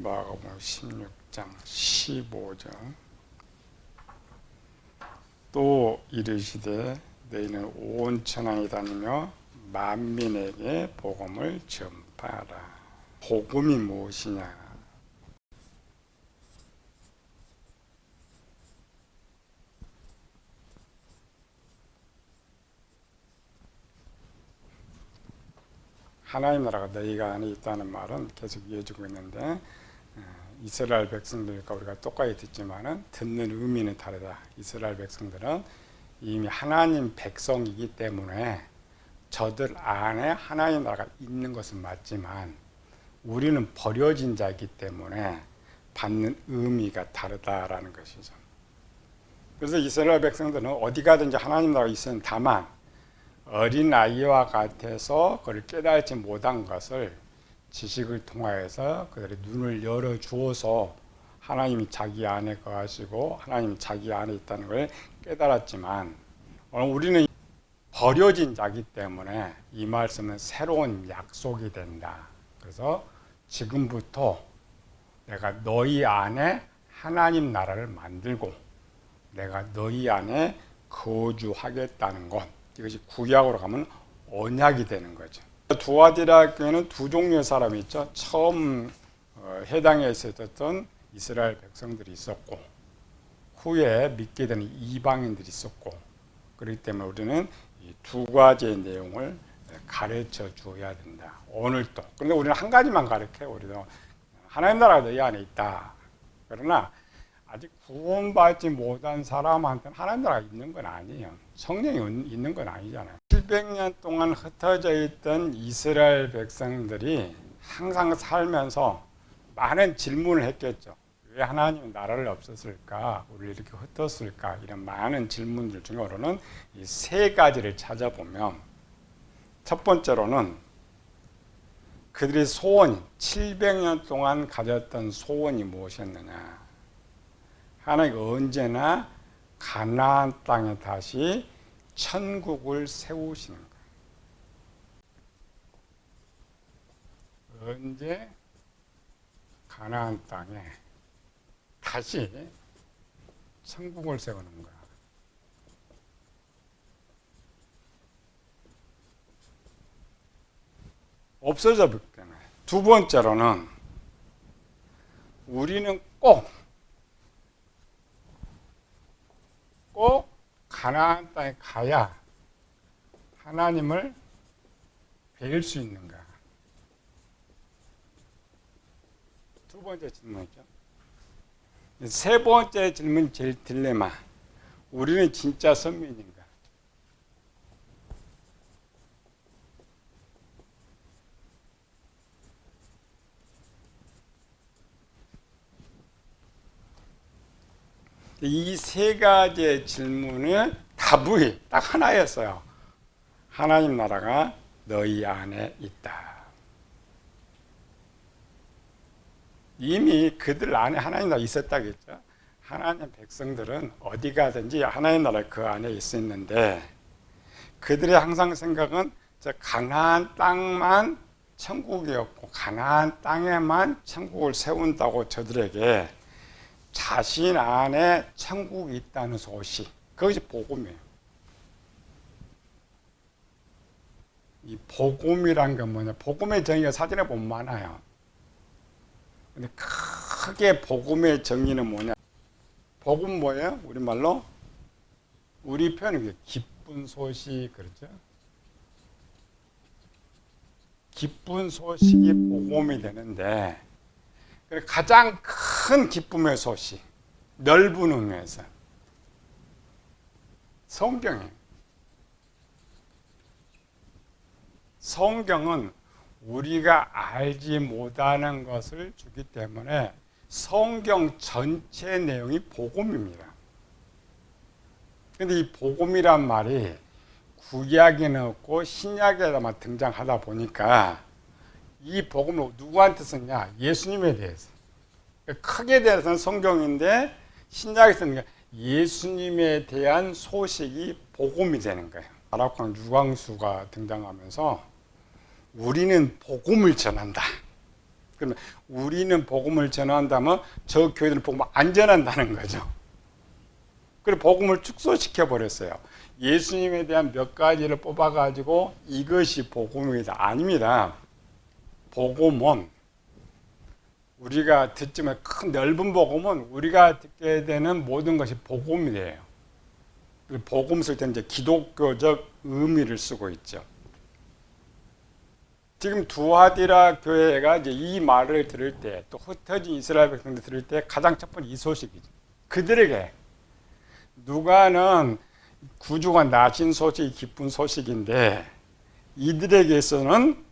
마가복음 16장 15절 또 이르시되 너희는 온 천하에 다니며 만민에게 복음을 전파하라. 복음이 무엇이냐? 하나님 나라가 너희 안에 있다는 말은 계속 이어지고 있는데, 이스라엘 백성들과 우리가 똑같이 듣지만은 듣는 의미는 다르다. 이스라엘 백성들은 이미 하나님 백성이기 때문에 저들 안에 하나님 나라가 있는 것은 맞지만 우리는 버려진 자이기 때문에 받는 의미가 다르다라는 것이죠. 그래서 이스라엘 백성들은 어디 가든지 하나님 나라가 있으면 다만 어린아이와 같아서 그걸 깨달지 못한 것을 지식을 통하여서 그들의 눈을 열어주어서 하나님이 자기 안에 거하시고 하나님이 자기 안에 있다는 걸 깨달았지만 오늘 우리는 버려진 자기 때문에 이 말씀은 새로운 약속이 된다. 그래서 지금부터 내가 너희 안에 하나님 나라를 만들고 내가 너희 안에 거주하겠다는 것, 이것이 구약으로 가면 언약이 되는 거죠. 두아디라 교회는 두 종류의 사람이 있죠. 처음 해당에 있었던 이스라엘 백성들이 있었고 후에 믿게 되는 이방인들이 있었고, 그렇기 때문에 우리는 이 두 가지의 내용을 가르쳐 줘야 된다. 오늘도. 그런데 우리는 한 가지만 가르쳐요. 우리도 하나님 나라가 너희 안에 있다. 그러나 아직 구원받지 못한 사람한테는 하나님 나라가 있는 건 아니에요. 성령이 있는 건 아니잖아요. 700년 동안 흩어져 있던 이스라엘 백성들이 항상 살면서 많은 질문을 했겠죠. 왜 하나님은 나라를 없었을까? 우리를 이렇게 흩었을까? 이런 많은 질문들 중으로는 이 세 가지를 찾아보면, 첫 번째로는 그들의 소원이 700년 동안 가졌던 소원이 무엇이었느냐? 하나님이 언제나 가나안 땅에 다시 천국을 세우시는 거예요. 언제 가나안 땅에 다시 천국을 세우는 거야. 없어져 버렸기 때문에. 두 번째로는 우리는 꼭 가나안 땅에 가야 하나님을 뵐 수 있는가? 두 번째 질문이죠. 세 번째 질문, 제일 딜레마. 우리는 진짜 선민인가? 이 세 가지의 질문의 답이 딱 하나였어요. 하나님 나라가 너희 안에 있다. 이미 그들 안에 하나님 나라가 있었다겠죠. 하나님 백성들은 어디 가든지 하나님 나라 그 안에 있었는데, 그들의 항상 생각은 저 가나안 땅만 천국이었고 가나안 땅에만 천국을 세운다고 저들에게 자신 안에 천국이 있다는 소식, 그것이 복음이에요. 이 복음이란 건 뭐냐? 복음의 정의가 사전에 보면 많아요. 근데 크게 복음의 정의는 뭐냐? 복음 뭐예요? 우리말로? 우리 표현이 기쁜 소식, 그렇죠? 기쁜 소식이 복음이 되는데, 가장 큰 기쁨의 소식, 넓은 의미에서 성경이에요. 성경은 우리가 알지 못하는 것을 주기 때문에 성경 전체 내용이 복음입니다. 그런데 이 복음이란 말이 구약에는 없고 신약에만 등장하다 보니까 이 복음을 누구한테 썼냐? 예수님에 대해서. 크게 대해서는 성경인데 신약에서는 예수님에 대한 소식이 복음이 되는 거예요. 아랍강 유광수가 등장하면서 우리는 복음을 전한다. 그러면 우리는 복음을 전한다면 저 교회들은 복음을 안 전한다는 거죠. 그리고 복음을 축소시켜 버렸어요. 예수님에 대한 몇 가지를 뽑아가지고 이것이 복음이다. 아닙니다. 복음은 우리가 듣지만 큰 넓은 복음은 우리가 듣게 되는 모든 것이 복음이에요. 복음 쓸 때는 이제 기독교적 의미를 쓰고 있죠. 지금 두아디라 교회가 이제 이 말을 들을 때, 또 흩어진 이스라엘 백성들 들을 때 가장 첫 번째 이 소식이죠. 그들에게 누가는 구주가 나신 소식이 기쁜 소식인데 이들에게서는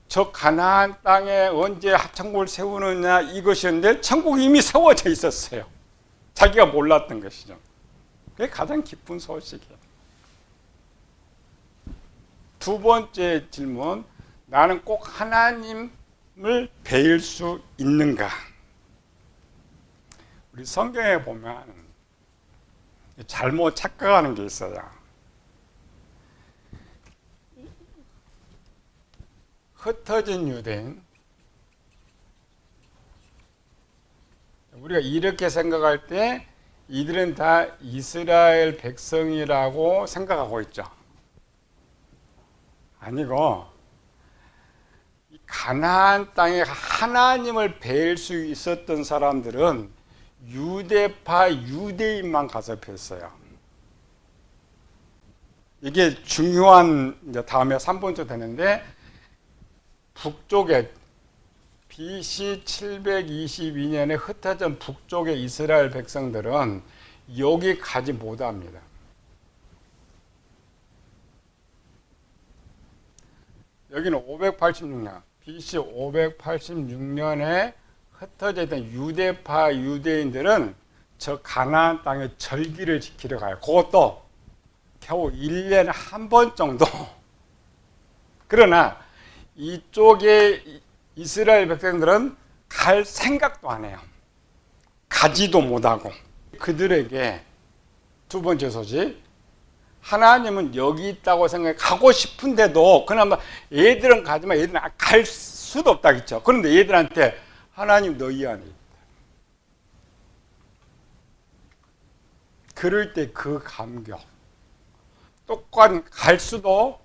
저 가나안 땅에 언제 천국을 세우느냐 이것이었는데 천국이 이미 세워져 있었어요. 자기가 몰랐던 것이죠. 그게 가장 기쁜 소식이에요. 두 번째 질문, 나는 꼭 하나님을 배울 수 있는가? 우리 성경에 보면 잘못 착각하는 게 있어요. 흩어진 유대인, 우리가 이렇게 생각할 때 이들은 다 이스라엘 백성이라고 생각하고 있죠. 아니고 가나안 땅에 하나님을 배울 수 있었던 사람들은 유대파 유대인만 가서 뵀어요. 이게 중요한, 이제 다음에 3번째 되는데, 북쪽에 BC 722년에 흩어진 북쪽의 이스라엘 백성들은 여기 가지 못합니다. 여기는 586년, BC 586년에 흩어져 있던 유대파 유대인들은 저 가나안 땅의 절기를 지키러 가요. 그것도 겨우 1년에 한 번 정도. 그러나 이쪽에 이스라엘 백성들은 갈 생각도 안 해요. 가지도 못하고. 그들에게 두 번째 소식, 하나님은 여기 있다고 생각해 가고 싶은데도 그나마 얘들은 가지만 얘들은 갈 수도 없다겠죠. 그런데 얘들한테 하나님 너희 안에 있다. 그럴 때 그 감격, 똑같이 갈 수도,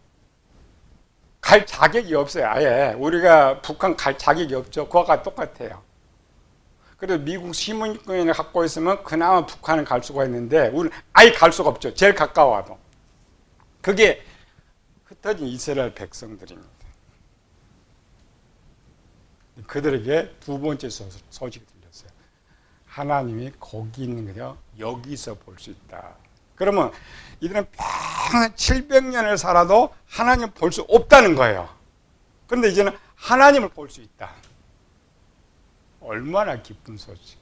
갈 자격이 없어요. 아예 우리가 북한 갈 자격이 없죠. 그거가 똑같아요. 그래도 미국 시민권을 갖고 있으면 그나마 북한은 갈 수가 있는데 우리는 아예 갈 수가 없죠. 제일 가까워도. 그게 흩어진 이스라엘 백성들입니다. 그들에게 두 번째 소식이 들렸어요. 하나님이 거기 있는 거죠. 여기서 볼 수 있다. 그러면 이들은 평생 700년을 살아도 하나님을 볼 수 없다는 거예요. 그런데 이제는 하나님을 볼 수 있다. 얼마나 기쁜 소식.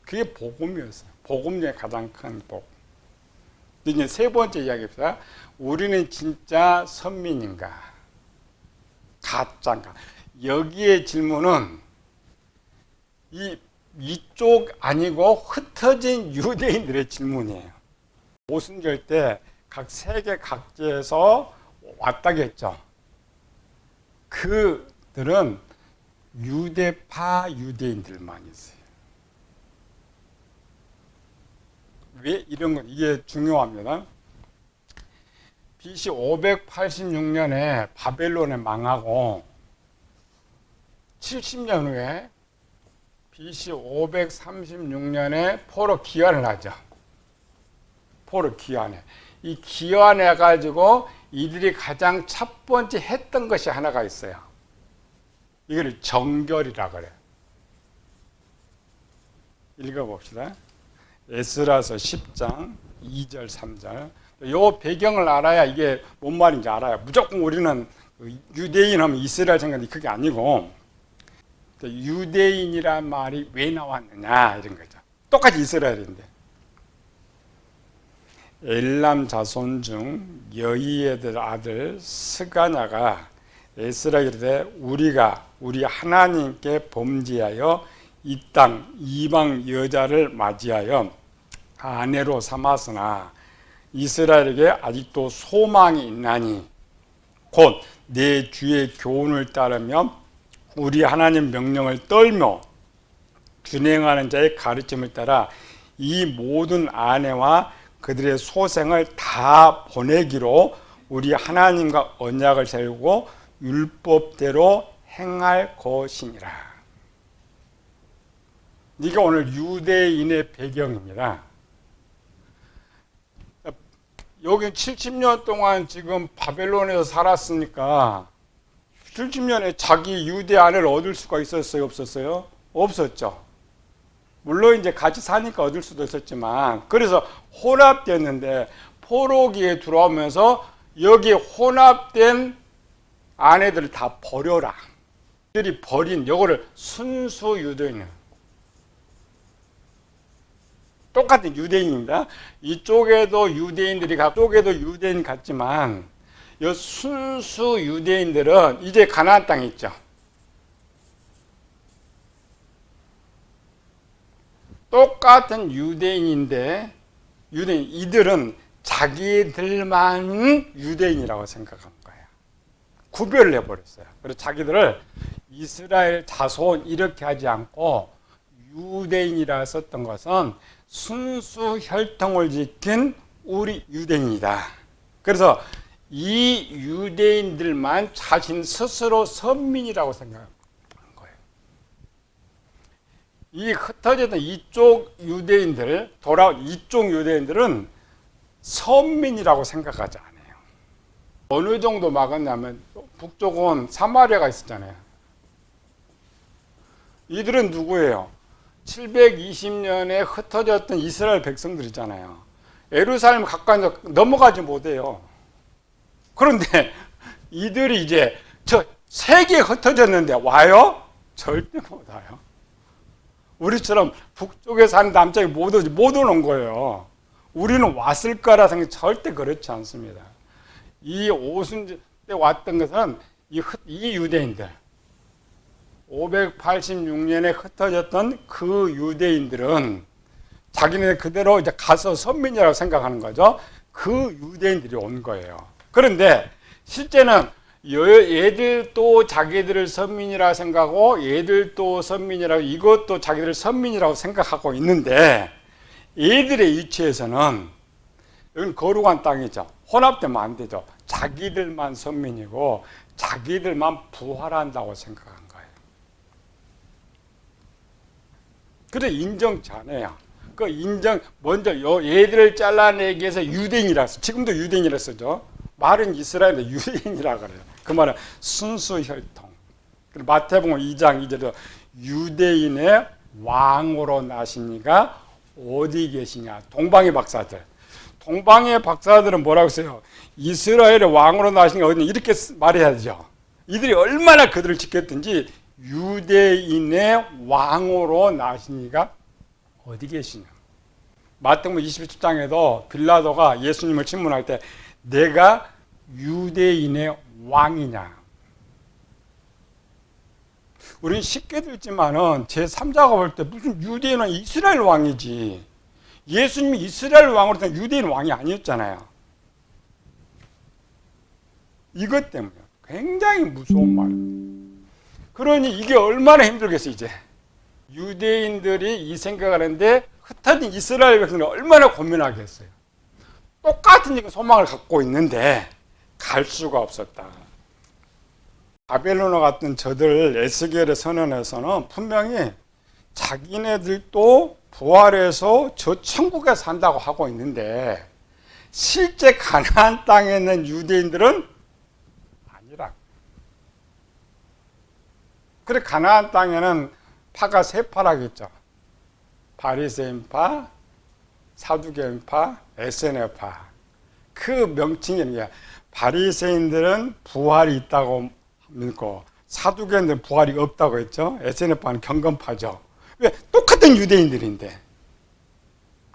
그게 복음이었어요. 복음 중에 가장 큰 복. 이제 세 번째 이야기입니다. 우리는 진짜 선민인가? 가짜인가? 여기에 질문은 이쪽 아니고 흩어진 유대인들의 질문이에요. 오순절 때 각 세계 각지에서 왔다겠죠. 그들은 유대파 유대인들만 있어요. 왜 이런 건 이게 중요합니다. BC 586년에 바벨론에 망하고 70년 후에 BC 536년에 포로 귀환을 하죠. 포로 귀환해. 이 귀환해 가지고 이들이 가장 첫 번째 했던 것이 하나가 있어요. 이걸 정결이라 그래요. 읽어봅시다. 에스라서 10장 2절 3절. 이 배경을 알아야 이게 뭔 말인지 알아요. 무조건 우리는 유대인 하면 이스라엘 생각이 그게 아니고 유대인이란 말이 왜 나왔느냐 이런 거죠. 똑같이 이스라엘인데. 엘람 자손 중 여이에들 아들 스가냐가 에스라에게 이르되 우리 하나님께 범죄하여 이 땅 이방 여자를 맞이하여 아내로 삼았으나 이스라엘에게 아직도 소망이 있나니 곧 내 주의 교훈을 따르며 우리 하나님 명령을 떨며 준행하는 자의 가르침을 따라 이 모든 아내와 그들의 소생을 다 보내기로 우리 하나님과 언약을 세우고 율법대로 행할 것이니라. 이게 오늘 유대인의 배경입니다. 여기 70년 동안 지금 바벨론에서 살았으니까 70년에 자기 유대 아내를 얻을 수가 있었어요? 없었어요? 없었죠. 물론 이제 같이 사니까 얻을 수도 있었지만, 그래서 혼합됐는데 포로기에 들어오면서 여기 혼합된 아내들을 다 버려라. 그들이 버린 요거를 순수 유대인, 똑같은 유대인입니다. 이쪽에도 유대인들이 저쪽에도 유대인 같지만 이 순수 유대인들은 이제 가나안 땅에 있죠. 똑같은 유대인인데 이들은 자기들만 유대인이라고 생각한 거예요. 구별을 해버렸어요. 그래서 자기들을 이스라엘 자손 이렇게 하지 않고 유대인이라 썼던 것은 순수 혈통을 지킨 우리 유대인이다. 그래서 이 유대인들만 자신 스스로 선민이라고 생각한 거예요. 이 흩어졌던 이쪽 유대인들은 선민이라고 생각하지 않아요. 어느 정도 막았냐면 북쪽은 사마리아가 있었잖아요. 이들은 누구예요? 720년에 흩어졌던 이스라엘 백성들이잖아요. 예루살렘 가까이 넘어가지 못해요. 그런데 이들이 이제 저 세계에 흩어졌는데 와요? 절대 못 와요. 우리처럼 북쪽에 사는 남쪽에 못 오는 거예요. 우리는 왔을 거라 생각 절대 그렇지 않습니다. 이 오순절 때 왔던 것은 이 유대인들, 586년에 흩어졌던 그 유대인들은 자기네 그대로 이제 가서 선민이라고 생각하는 거죠. 그 유대인들이 온 거예요. 그런데 실제는 얘들도 자기들을 선민이라고 생각하고 얘들도 선민이라고, 이것도 자기들을 선민이라고 생각하고 있는데, 얘들의 위치에서는 여기는 거룩한 땅이죠. 혼합되면 안 되죠. 자기들만 선민이고 자기들만 부활한다고 생각한 거예요. 그래 인정치 않아요. 먼저 얘들을 잘라내기 위해서 유대인이라 써. 지금도 유대인이라 쓰죠. 말은 이스라엘인데 유대인이라 그래요. 그 말은 순수 혈통. 마태복음 2장 2절에 유대인의 왕으로 나시니가 어디 계시냐. 동방의 박사들은 뭐라고 써요? 이스라엘의 왕으로 나시니가 어디, 이렇게 말해야 되죠. 이들이 얼마나 그들을 지켰든지 유대인의 왕으로 나시니가 어디 계시냐. 마태복음 27장에도 빌라도가 예수님을 질문할 때 내가 유대인의 왕이냐. 우리는 쉽게 듣지만은 제3자가 볼 때 무슨 유대인은 이스라엘 왕이지. 예수님이 이스라엘 왕으로 된 유대인 왕이 아니었잖아요. 이것 때문에 굉장히 무서운 말이에요. 그러니 이게 얼마나 힘들겠어. 이제 유대인들이 이 생각을 하는데 흩어진 이스라엘 백성들이 얼마나 고민하겠어요. 똑같은 소망을 갖고 있는데 갈 수가 없었다. 바벨론과 같은 저들 에스겔의 선언에서는 분명히 자기네들도 부활해서 저 천국에 산다고 하고 있는데 실제 가나안 땅에 있는 유대인들은 아니라. 그래 가나안 땅에는 파가 세 파라겠죠. 바리새인파, 사두개인파, 에세네파. 그 명칭이 뭐야? 바리새인들은 부활이 있다고 믿고 사두개인들은 부활이 없다고 했죠. 에세네파는 경건파죠. 왜? 똑같은 유대인들인데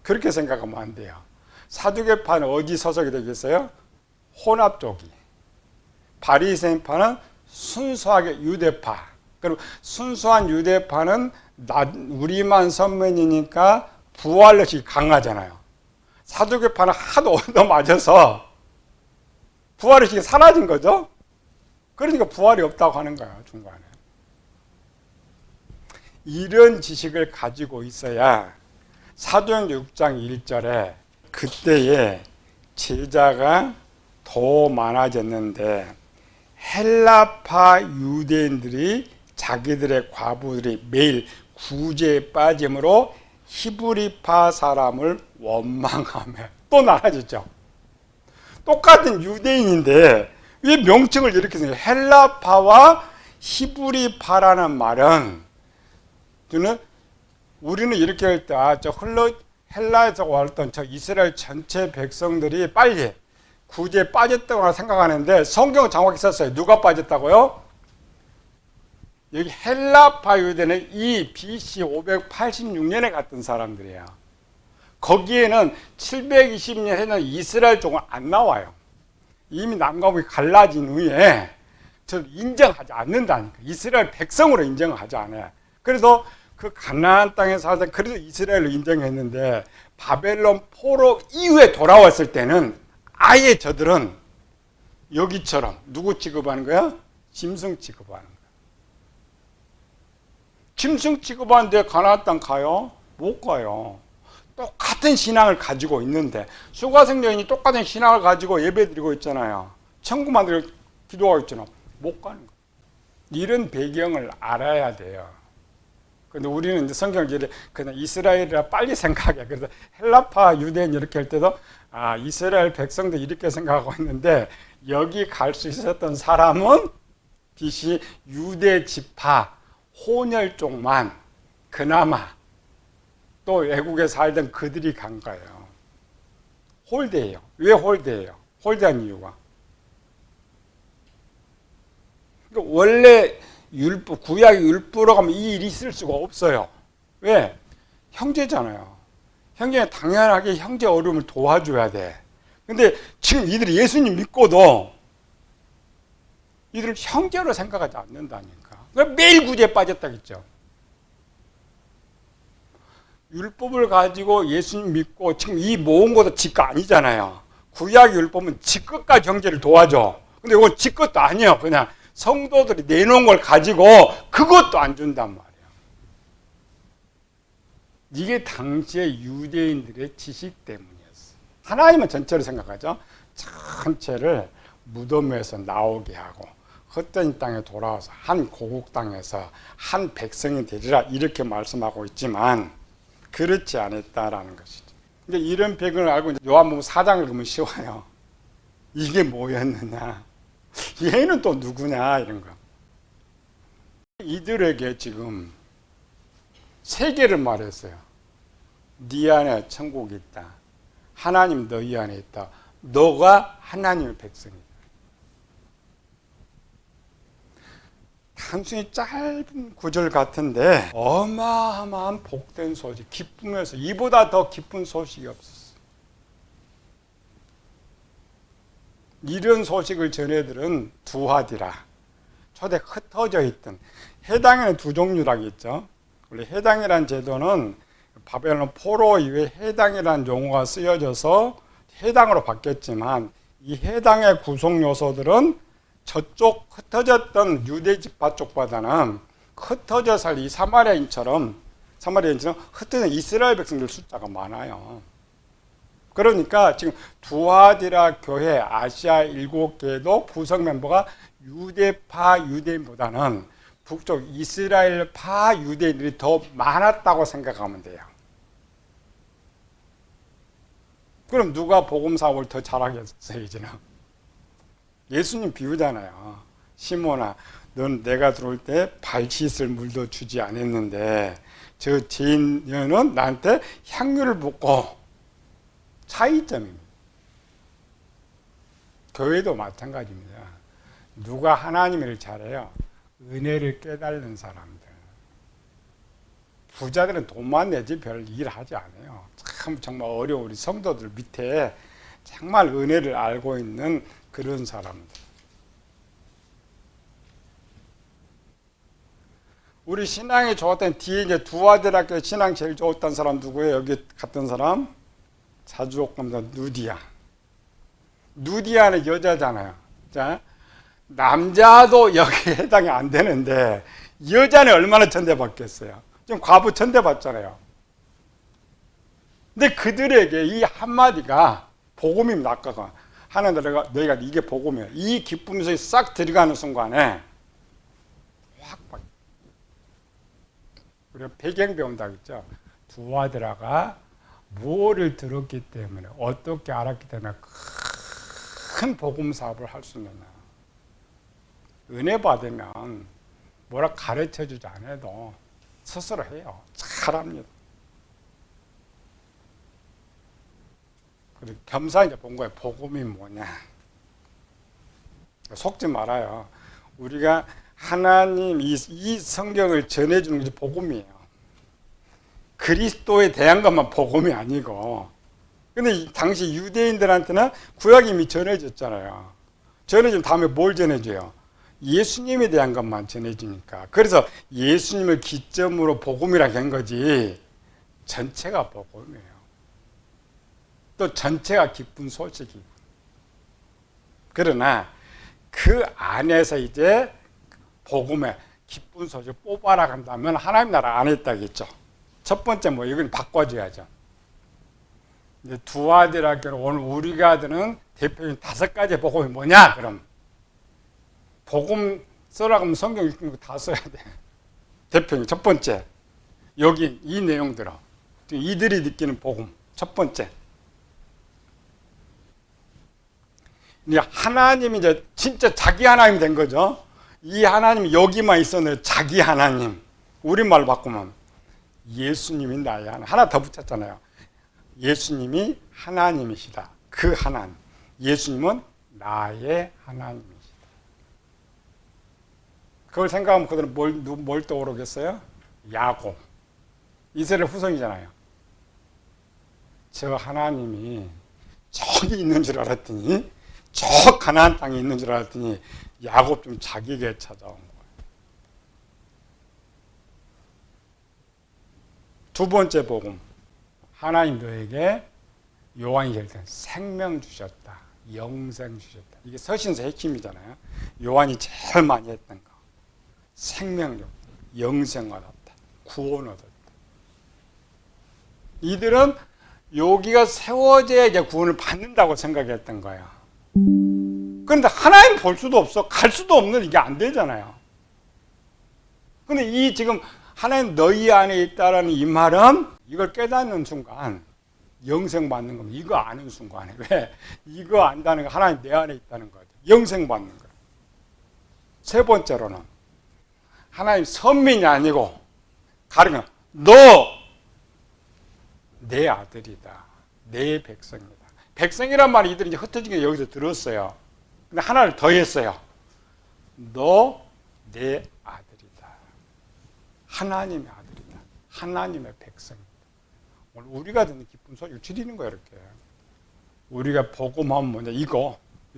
그렇게 생각하면 안 돼요. 사두개파는 어디 소속이 되겠어요? 혼합 쪽이. 바리새인파는 순수하게 유대파. 그리고 순수한 유대파는 우리만 선민이니까 부활력이 강하잖아요. 사두개파는 하도 얻어맞아서 부활의식이 사라진 거죠. 그러니까 부활이 없다고 하는 거예요, 중간에. 이런 지식을 가지고 있어야 사도행전 6장 1절에 그때에 제자가 더 많아졌는데 헬라파 유대인들이 자기들의 과부들이 매일 구제에 빠짐으로 히브리파 사람을 원망하며 또 나아졌죠. 똑같은 유대인인데 왜 명칭을 이렇게 써요? 헬라파와 히브리파라는 말은 우리는 이렇게 할 때 헬라에서 왔던 저 이스라엘 전체 백성들이 빨리 구제에 빠졌다고 생각하는데 성경은 정확히 썼어요. 누가 빠졌다고요? 여기 헬라파 유대는 이 BC 586년에 갔던 사람들이에요. 거기에는 720년 해는 이스라엘 족은 안 나와요. 이미 남과 북이 갈라진 후에 저를 인정하지 않는다니까. 이스라엘 백성으로 인정을 하지 않아요. 그래서 그 가나안 땅에 살던 그래서 이스라엘로 인정했는데 바벨론 포로 이후에 돌아왔을 때는 아예 저들은 여기처럼 누구 취급하는 거야? 짐승 취급하는 거야. 짐승 취급하는데 가나안 땅 가요? 못 가요. 똑같은 신앙을 가지고 있는데 수가성 여인이 똑같은 신앙을 가지고 예배드리고 있잖아요. 천국 만들고 기도하고 있잖아. 못 가는 거예요. 이런 배경을 알아야 돼요. 근데 우리는 이제 성경을 이제 그냥 이스라엘이라 빨리 생각해. 그래서 헬라파 유대인 이렇게 할 때도 이스라엘 백성도 이렇게 생각하고 있는데 여기 갈 수 있었던 사람은 BC 유대 지파 혼혈 쪽만 그나마 또 외국에 살던 그들이 간 거예요. 홀대예요. 왜 홀대예요? 홀대한 이유가 그러니까 원래 율법, 구약의 율법으로 가면 이 일이 있을 수가 없어요. 왜? 형제잖아요. 형제는 당연하게 형제 어려움을 도와줘야 돼. 근데 지금 이들이 예수님 믿고도 이들을 형제로 생각하지 않는다니까. 매일 구제에 빠졌다겠죠. 율법을 가지고 예수님 믿고 지금 이 모은 것도 지껏 아니잖아요. 구약의 율법은 지껏까지 형제를 도와줘. 근데 이건 지껏도 아니에요. 그냥 성도들이 내놓은 걸 가지고 그것도 안 준단 말이에요. 이게 당시의 유대인들의 지식 때문이었어요. 하나님은 전체를 생각하죠. 전체를 무덤에서 나오게 하고 헛된 땅에 돌아와서 한 고국 땅에서 한 백성이 되리라 이렇게 말씀하고 있지만 그렇지 않았다라는 것이죠. 근데 이런 배경을 알고 요한복음 4장을 보면 쉬워요. 이게 뭐였느냐? 얘는 또 누구냐? 이런 거. 이들에게 지금 세 개를 말했어요. 네 안에 천국이 있다. 하나님 너희 안에 있다. 너가 하나님의 백성이다. 단순히 짧은 구절 같은데 어마어마한 복된 소식, 기쁨에서 이보다 더 기쁜 소식이 없었어요. 이런 소식을 전해들은 두하디라. 초대 흩어져 있던 해당에는 두 종류라고 있죠. 원래 해당이라는 제도는 바벨론 포로 이후에 해당이라는 용어가 쓰여져서 해당으로 바뀌었지만 이 해당의 구성 요소들은 저쪽 흩어졌던 유대 지파 쪽보다는 흩어져 살 이 사마리아인처럼 흩어진 이스라엘 백성들 숫자가 많아요. 그러니까 지금 두아디라 교회 아시아 7개도 구성 멤버가 유대파 유대인보다는 북쪽 이스라엘파 유대인들이 더 많았다고 생각하면 돼요. 그럼 누가 복음 사업을 더 잘하겠어요, 이제는? 예수님 비유잖아요. 시몬아, 넌 내가 들어올 때 발 씻을 물도 주지 않았는데 저 죄인은 나한테 향유를 붓고. 차이점입니다. 교회도 마찬가지입니다. 누가 하나님의 일을 잘해요? 은혜를 깨달는 사람들. 부자들은 돈만 내지 별 일 하지 않아요. 참 정말 어려운 우리 성도들 밑에 정말 은혜를 알고 있는 그런 사람들. 우리 신앙이 좋았던 뒤에 이제 두아디라께 신앙 제일 좋았던 사람 누구예요? 여기 갔던 사람? 자주옥감사 누디아. 누디아는 여자잖아요. 자, 남자도 여기 해당이 안 되는데 여자는 얼마나 전대받겠어요. 지금 과부 천대받잖아요. 근데 그들에게 이 한마디가 복음입니다. 아까가 하나님 너희가 이게 복음이야. 이 기쁨 속에 싹 들어가는 순간에 확 우리가 배경 배운다고 했죠. 두 아들아가 무엇을 들었기 때문에 어떻게 알았기 때문에 큰 복음 사업을 할 수 있느냐. 은혜 받으면 뭐라 가르쳐주지 않아도 스스로 해요. 잘합니다. 그리고 겸사히 이제 본 거예요. 복음이 뭐냐. 속지 말아요. 우리가 하나님 이 성경을 전해주는 게 복음이에요. 그리스도에 대한 것만 복음이 아니고. 근데 당시 유대인들한테는 구약이 이미 전해졌잖아요. 전해준 다음에 뭘 전해줘요? 예수님에 대한 것만 전해주니까. 그래서 예수님을 기점으로 복음이라고 한 거지 전체가 복음이에요. 또 전체가 기쁜 소식이고. 그러나 그 안에서 이제 복음의 기쁜 소식을 뽑아라 한다면 하나님 나라 안에 있다겠죠. 첫 번째 뭐 이걸 바꿔줘야죠. 이제 두 아들에게는 오늘 우리가 드는 대표적인 5가지 복음이 뭐냐? 그럼 복음 써라고 하면 성경 읽는 거 다 써야 돼. 대표적인 첫 번째 여기 이 내용들은 이들이 느끼는 복음 첫 번째. 이제 하나님이 이제 진짜 자기 하나님이 된 거죠. 이 하나님이 여기만 있었는데 자기 하나님. 우리말로 바꾸면 예수님이 나의 하나님. 하나 더 붙였잖아요. 예수님이 하나님이시다. 그 하나님. 예수님은 나의 하나님이시다. 그걸 생각하면 그들은 뭘 떠오르겠어요? 야곱. 이스라엘 후손이잖아요. 저 하나님이 저기 있는 줄 알았더니 저 가나안 땅에 있는 줄 알았더니 야곱 좀 자기에게 찾아온 거예요. 두 번째 복음. 하나님 너에게 요한이 얘기할 때 생명 주셨다. 영생 주셨다. 이게 서신서 핵심이잖아요. 요한이 제일 많이 했던 거. 생명력, 영생 얻었다. 구원 얻었다. 이들은 여기가 세워져야 이제 구원을 받는다고 생각했던 거예요. 그런데 하나님 볼 수도 없어. 갈 수도 없는 이게 안 되잖아요. 근데 이 지금 하나님 너희 안에 있다라는 이 말은 이걸 깨닫는 순간 영생 받는 겁니다. 이거 아는 순간에. 왜? 이거 안다는 거 하나님 내 안에 있다는 거죠. 영생 받는 거예요. 세 번째로는 하나님 선민이 아니고 가르쳐 너 내 아들이다. 내 백성이다. 백성이란 말이 이들이 이제 흩어지게 여기서 들었어요. 근데 하나를 더 했어요. 너 내 아들이다. 하나님의 아들이다. 하나님의 백성이다. 오늘 우리가 듣는 기쁜 소리를 줄이는 거예요, 이렇게. 우리가 복음하면 뭐냐,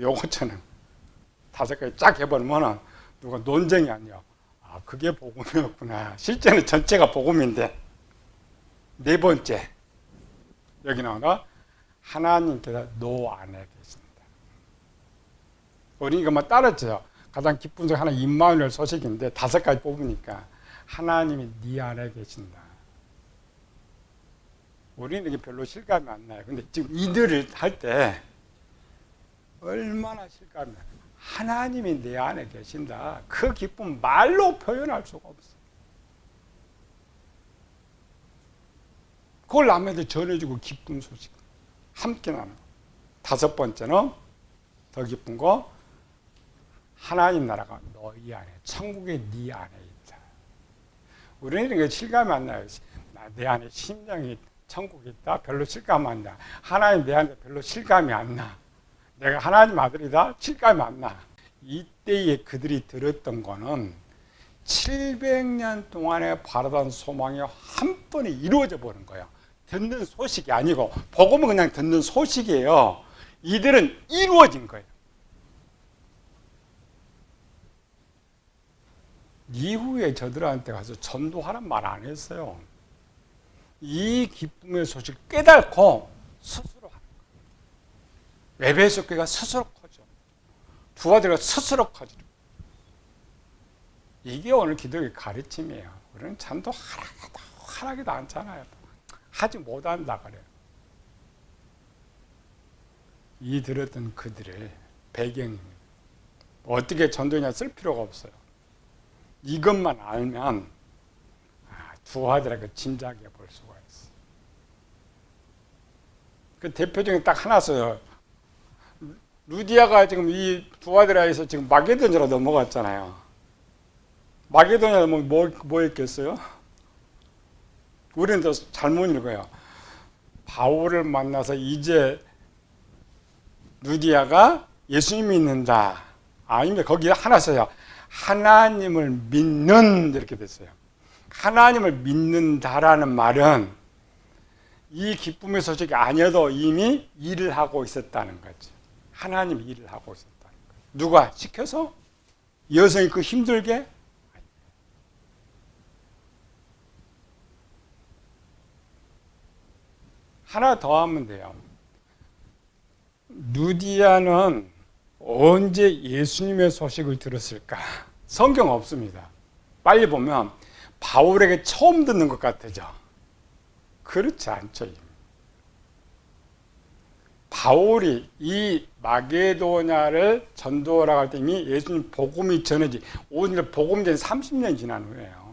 요거처럼 5가지 쫙 해버리면 누가 논쟁이 아니야. 아, 그게 복음이었구나. 실제는 전체가 복음인데. 네 번째. 여기 나오나 하나님께서 너 안에 계신다. 우리 이것만 따랐죠. 가장 기쁜 소식 하나 임마누엘 소식인데 5가지 뽑으니까 하나님이 네 안에 계신다. 우리는 이게 별로 실감이 안 나요. 근데 지금 이들을 할 때 얼마나 실감이 나요. 하나님이 내 안에 계신다. 그 기쁨 말로 표현할 수가 없어. 그걸 남에게 전해주고 기쁜 소식 함께 나누는 거. 5번째는 더 기쁜 거 하나님 나라가 너희 안에 천국의 네 안에 있다. 우리는 이게 실감이 안 나요. 내 안에 심령이 천국에 있다. 별로 실감 안 나. 하나님 내 안에 별로 실감이 안 나. 내가 하나님 아들이다. 실감이 안 나. 이때에 그들이 들었던 거는 700년 동안에 바라던 소망이 한 번에 이루어져 버린 거예요. 듣는 소식이 아니고 복음은 그냥 듣는 소식이에요. 이들은 이루어진 거예요. 이후에 저들한테 가서 전도하란 말 안 했어요. 이 기쁨의 소식을 깨닫고 스스로 하는 거예요. 에베소 교회가 스스로 커져. 두 아들과 스스로 커지는 거예요. 이게 오늘 기독의 가르침이에요. 우리는 전도 하라기도 않잖아요. 하지 못한다 그래요. 이 들었던 그들의 배경이 어떻게 전도냐 쓸 필요가 없어요. 이것만 알면 두 아들에게 짐작해 볼 수가 있어요. 그 대표적인 딱 하나 써요. 루디아가 지금 이 두 아들에서 지금 마게도냐로 넘어갔잖아요. 마게도냐 뭐 했겠어요? 우리는 더 잘못 읽어요. 바울을 만나서 이제 루디아가 예수님 믿는다. 아닙니다. 거기에 하나 써요. 하나님을 믿는 이렇게 됐어요. 하나님을 믿는다라는 말은 이 기쁨의 소식이 아니어도 이미 일을 하고 있었다는 거죠. 하나님이 일을 하고 있었다는 거예요. 누가 시켜서? 여성이 그 힘들게? 하나 더 하면 돼요. 루디아는 언제 예수님의 소식을 들었을까? 성경 없습니다. 빨리 보면 바울에게 처음 듣는 것 같아죠. 그렇지 않죠. 바울이 이 마게도냐를 전도하라고 할 때 이미 예수님 복음이 전해지, 오늘 복음 전 30년 지난 후에요.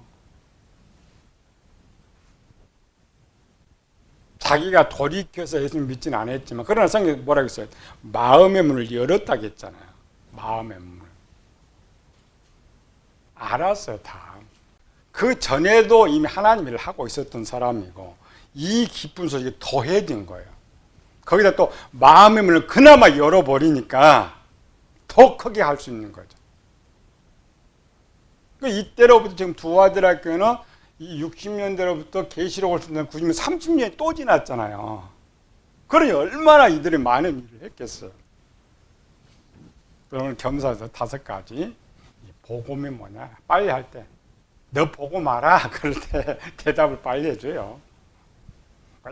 자기가 돌이켜서 예수님 믿지는 않았지만, 그러나 성경에 뭐라고 했어요? 마음의 문을 열었다고 했잖아요. 마음의 문을. 알았어요, 다. 그 전에도 이미 하나님 일을 하고 있었던 사람이고, 이 기쁜 소식이 더해진 거예요. 거기다 또 마음의 문을 그나마 열어버리니까 더 크게 할 수 있는 거죠. 이때로부터 지금 두 아들 학교는 이 60년대로부터 계시록을 쓴다는 90년, 30년이 또 지났잖아요. 그러니 얼마나 이들이 많은 일을 했겠어요. 그러면 겸사해서 5가지. 복음이 뭐냐? 빨리 할 때. 너 복음 알아? 그럴 때 대답을 빨리 해줘요.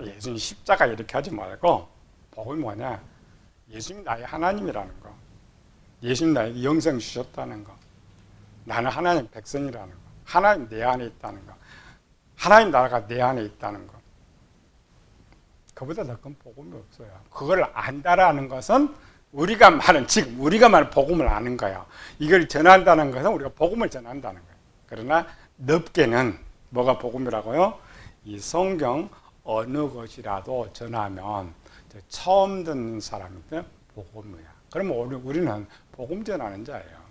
예수님 십자가 이렇게 하지 말고 복음이 뭐냐? 예수님 나의 하나님이라는 거. 예수님 나에게 영생 주셨다는 거. 나는 하나님 백성이라는 거. 하나님 내 안에 있다는 거. 하나님 나라가 내 안에 있다는 거. 그보다 더 큰 복음이 없어요. 그걸 안다라는 것은 우리가 말한 복음을 아는 거예요. 이걸 전한다는 것은 우리가 복음을 전한다는 거예요. 그러나 넓게는 뭐가 복음이라고요? 이 성경 어느 것이라도 전하면 처음 듣는 사람한테 복음이야. 그러면 우리는 복음 전하는 자예요.